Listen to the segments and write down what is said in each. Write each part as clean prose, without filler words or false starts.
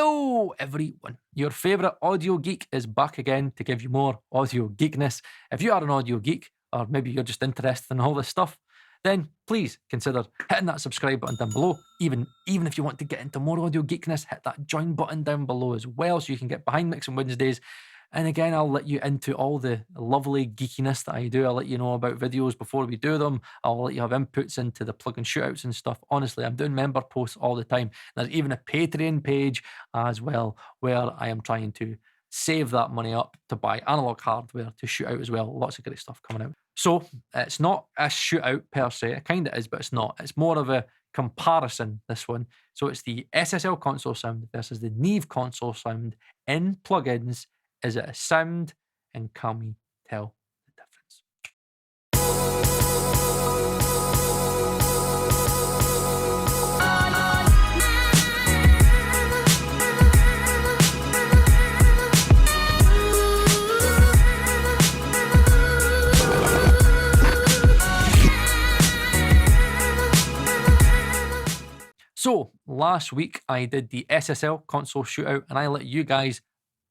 Hello, everyone. Your favourite audio geek is back again to give you more audio geekness. If you are an audio geek, or maybe you're just interested in all this stuff, then please consider hitting that subscribe button down below. Even if you want to get into more audio geekness, hit that join button down below as well so you can get behind Mixing Wednesdays. And again, I'll let you into all the lovely geekiness that I do. I'll let you know about videos before we do them. I'll let you have inputs into the plugin shootouts and stuff. Honestly, I'm doing member posts all the time. There's even a Patreon page as well where I am trying to save that money up to buy analog hardware to shoot out as well. Lots of great stuff coming out. So it's not a shootout per se. It kind of is, but it's not. It's more of a comparison, this one. So it's the SSL console sound versus the Neve console sound in plugins. Is it a sound? And can we tell the difference? So last week I did the SSL console shootout and I let you guys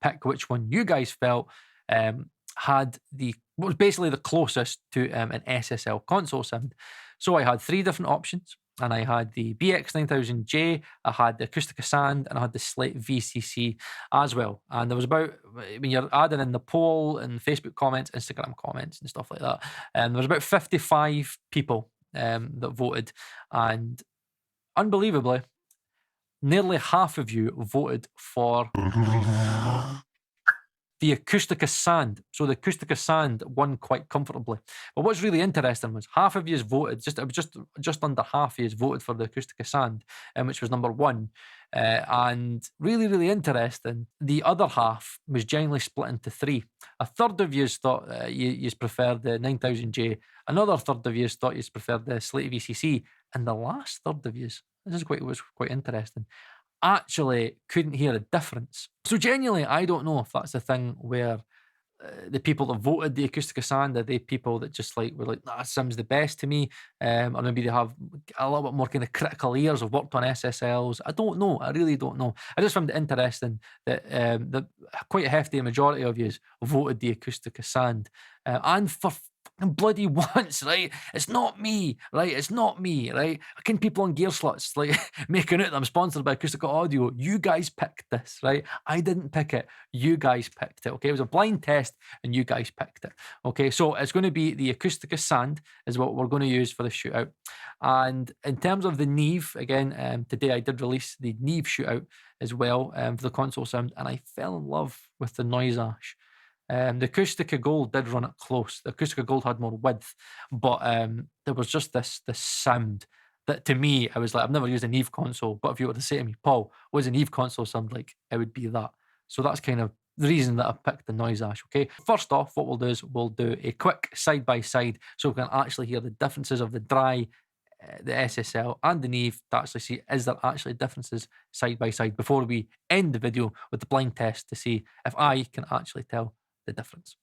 pick which one you guys felt was basically the closest to an SSL console sound. So I had three different options, and I had the BX9000J, I had the Acustica Sand, and I had the Slate VCC as well. And there was about, when you're adding in the poll and Facebook comments, Instagram comments, and stuff like that, there was about 55 people that voted, and unbelievably, nearly half of you voted for the Acustica Sand. So the Acustica Sand won quite comfortably. But what's really interesting was half of you voted, just under half of you voted for the Acustica Sand, which was number one. And really, really interesting, the other half was generally split into three. A third of you thought you preferred the 9000J. Another third of you thought you preferred the Slate VCC. And the last third of you, was quite interesting, actually couldn't hear a difference. So genuinely, I don't know if that's a thing where the people that voted the Acustica Sand are they people that just were like, that sounds the best to me, or maybe they have a little bit more kind of critical ears, have worked on SSLs. I don't know. I really don't know. I just found it interesting that quite a hefty majority of you voted the Acustica Sand, and for bloody once, right? It's not me, right? It's not me, right? I can people on Gear Sluts making out that I'm sponsored by Acustica Audio. You guys picked this, right? I didn't pick it. You guys picked it, okay? It was a blind test and you guys picked it, okay? So it's going to be the Acustica Sand is what we're going to use for the shootout. And in terms of the Neve, again, today I did release the Neve shootout as well for the console sound, and I fell in love with the NoiseAsh. The Acustica Gold did run it close. The Acustica Gold had more width, but there was just this sound that to me, I was like, I've never used a Neve console, but if you were to say to me, Paul, what does a Neve console sound like? It would be that. So that's kind of the reason that I picked the NoiseAsh, okay? First off, what we'll do is we'll do a quick side-by-side so we can actually hear the differences of the dry, the SSL and the Neve to actually see, is there actually differences side-by-side before we end the video with the blind test to see if I can actually tell the difference.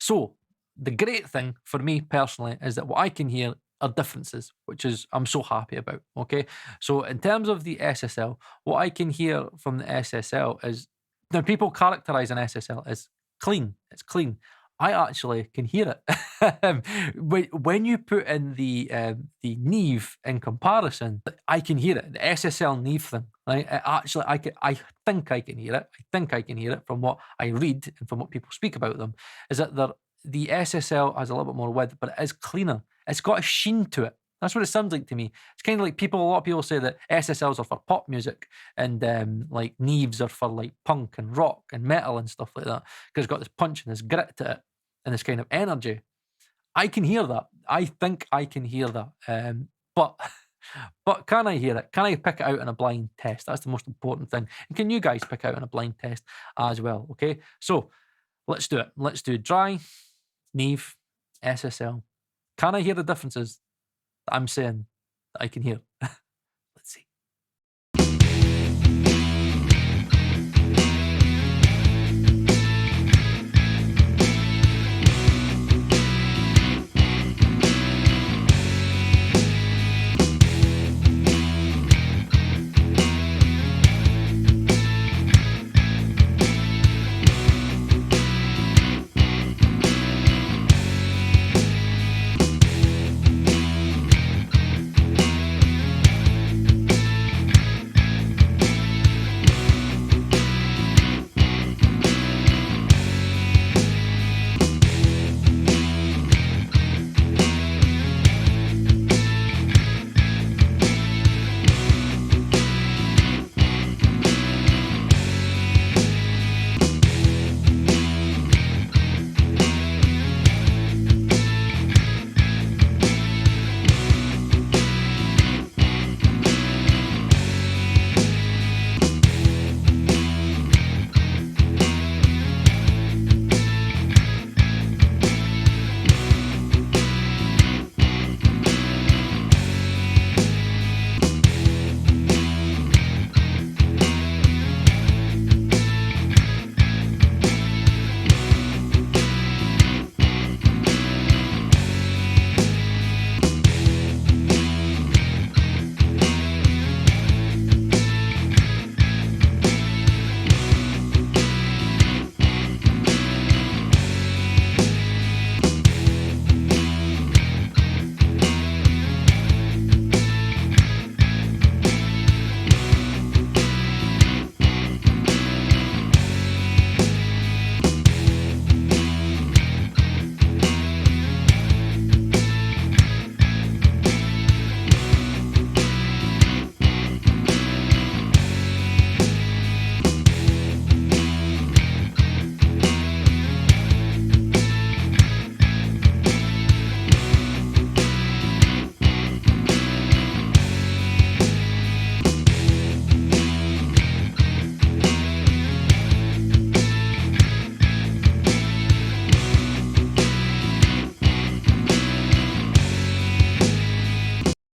So the great thing for me personally is that what I can hear are differences, which is I'm so happy about, okay? So in terms of the SSL, what I can hear from the SSL is Now, people characterize an SSL as clean. It's clean. I actually can hear it. When you put in the Neve in comparison, I can hear it. The SSL Neve thing, right? Actually, I think I can hear it. I think I can hear it from what I read and from what people speak about them. Is that the SSL has a little bit more width, but it is cleaner. It's got a sheen to it. That's what it sounds like to me. It's kind of like a lot of people say that SSLs are for pop music and like Neves are for like punk and rock and metal and stuff like that because it's got this punch and this grit to it and this kind of energy. I can hear that. I think I can hear that. But can I hear it? Can I pick it out in a blind test? That's the most important thing. And can you guys pick out in a blind test as well? Okay, so let's do it. Let's do dry, Neve, SSL. Can I hear the differences that I'm saying that I can hear? Let's see.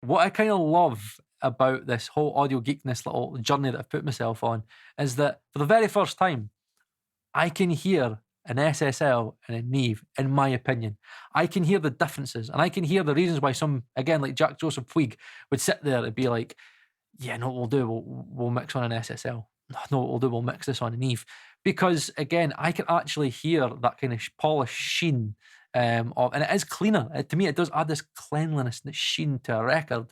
What I kind of love about this whole audio geekness little journey that I've put myself on is that for the very first time, I can hear an SSL and a Neve, in my opinion. I can hear the differences and I can hear the reasons why some, again, like Jack Joseph Puig would sit there and be like, yeah, no, what we'll do, we'll mix on an SSL. No, what we'll do, we'll mix this on an Neve. Because again, I can actually hear that kind of polished sheen and it is cleaner. To me, it does add this cleanliness and this sheen to a record.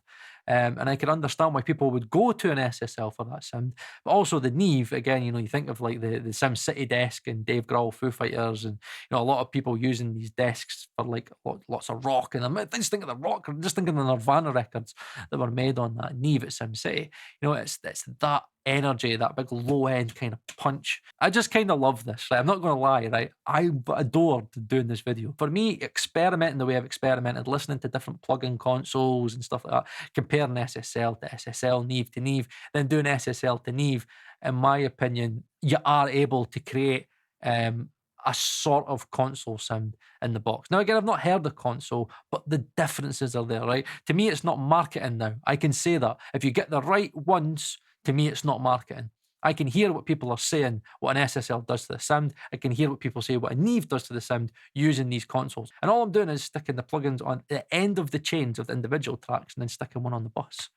And I can understand why people would go to an SSL for that sound. But also the Neve, again, you think of like the Sim City desk and Dave Grohl Foo Fighters, and a lot of people using these desks for like lots of rock. And I just think of the rock, just think of the Nirvana records that were made on that Neve at Sim City. It's that energy, that big low end kind of punch. I just kind of love this. Right? I'm not going to lie, right? I adored doing this video. For me, experimenting the way I've experimented, listening to different plug-in consoles and stuff like that, comparing SSL to SSL, Neve to Neve, then doing SSL to Neve, in my opinion, you are able to create a sort of console sound in the box. Now, again, I've not heard the console, but the differences are there, right? To me, it's not marketing now. I can say that. If you get the right ones, to me, it's not marketing. I can hear what people are saying, what an SSL does to the sound. I can hear what people say, what a Neve does to the sound using these consoles. And all I'm doing is sticking the plugins on the end of the chains of the individual tracks and then sticking one on the bus.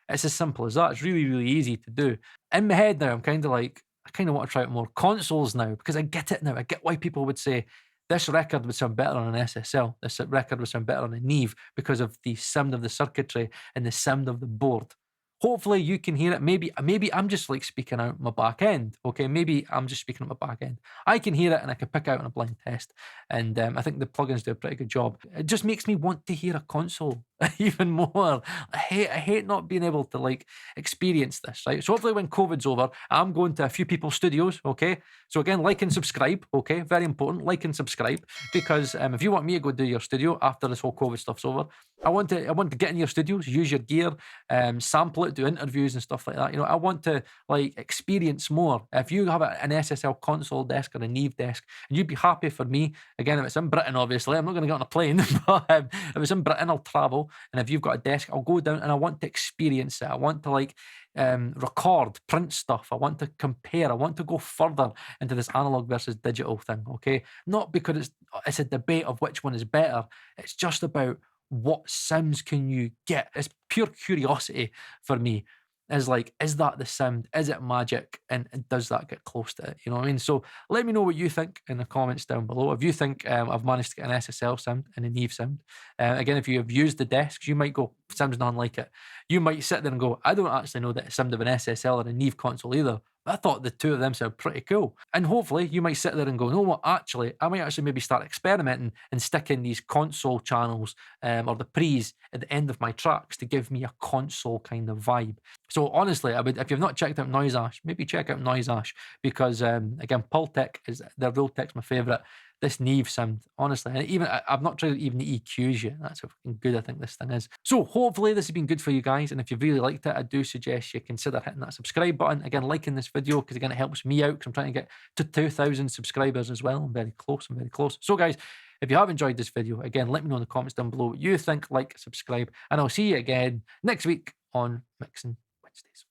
It's as simple as that. It's really, really easy to do. In my head now, I'm kind of like, I kind of want to try out more consoles now, because I get it now. I get why people would say this record would sound better on an SSL. This record would sound better on a Neve because of the sound of the circuitry and the sound of the board. Hopefully you can hear it. Maybe I'm just like speaking out my back end. Okay, maybe I'm just speaking out my back end. I can hear it and I can pick out in a blind test. And I think the plugins do a pretty good job. It just makes me want to hear a console even more. I hate not being able to like experience this, right? So hopefully when COVID's over, I'm going to a few people's studios. Okay, so again, like and subscribe. Okay, very important. Like and subscribe, because if you want me to go do your studio after this whole COVID stuff's over, I want to get in your studios, use your gear, sample it, do interviews and stuff like that. You know, I want to like experience more. If you have an SSL console desk or a Neve desk, and you'd be happy for me, again, if it's in Britain, obviously, I'm not going to get on a plane, but if it's in Britain, I'll travel. And if you've got a desk, I'll go down and I want to experience it. I want to like record, print stuff. I want to compare. I want to go further into this analog versus digital thing. Okay, not because it's a debate of which one is better. It's just about what sounds can you get. It's pure curiosity for me. Is like, is that the sound? Is it magic? And does that get close to it? You know what I mean? So let me know what you think in the comments down below. If you think I've managed to get an SSL sound and a Neve sound, again, if you have used the desks, you might go, sounds nothing like it. You might sit there and go, I don't actually know the sound of an SSL or a Neve console either. I thought the two of them sound pretty cool. And hopefully you might sit there and go, no, what, actually, I might actually maybe start experimenting and sticking these console channels or the pre's at the end of my tracks to give me a console kind of vibe. So honestly, I would, if you've not checked out NoiseAsh, maybe check out NoiseAsh, because again, Pultec is, their Realtek's my favorite. This Neve sound, honestly, and even I've not tried even the EQs yet. That's how fucking good I think this thing is. So hopefully this has been good for you guys, and if you've really liked it, I do suggest you consider hitting that subscribe button. Again, liking this video, because again, it helps me out, because I'm trying to get to 2,000 subscribers as well. I'm very close. So guys, if you have enjoyed this video, again, let me know in the comments down below what you think. Like, subscribe, and I'll see you again next week on Mixing Wednesdays.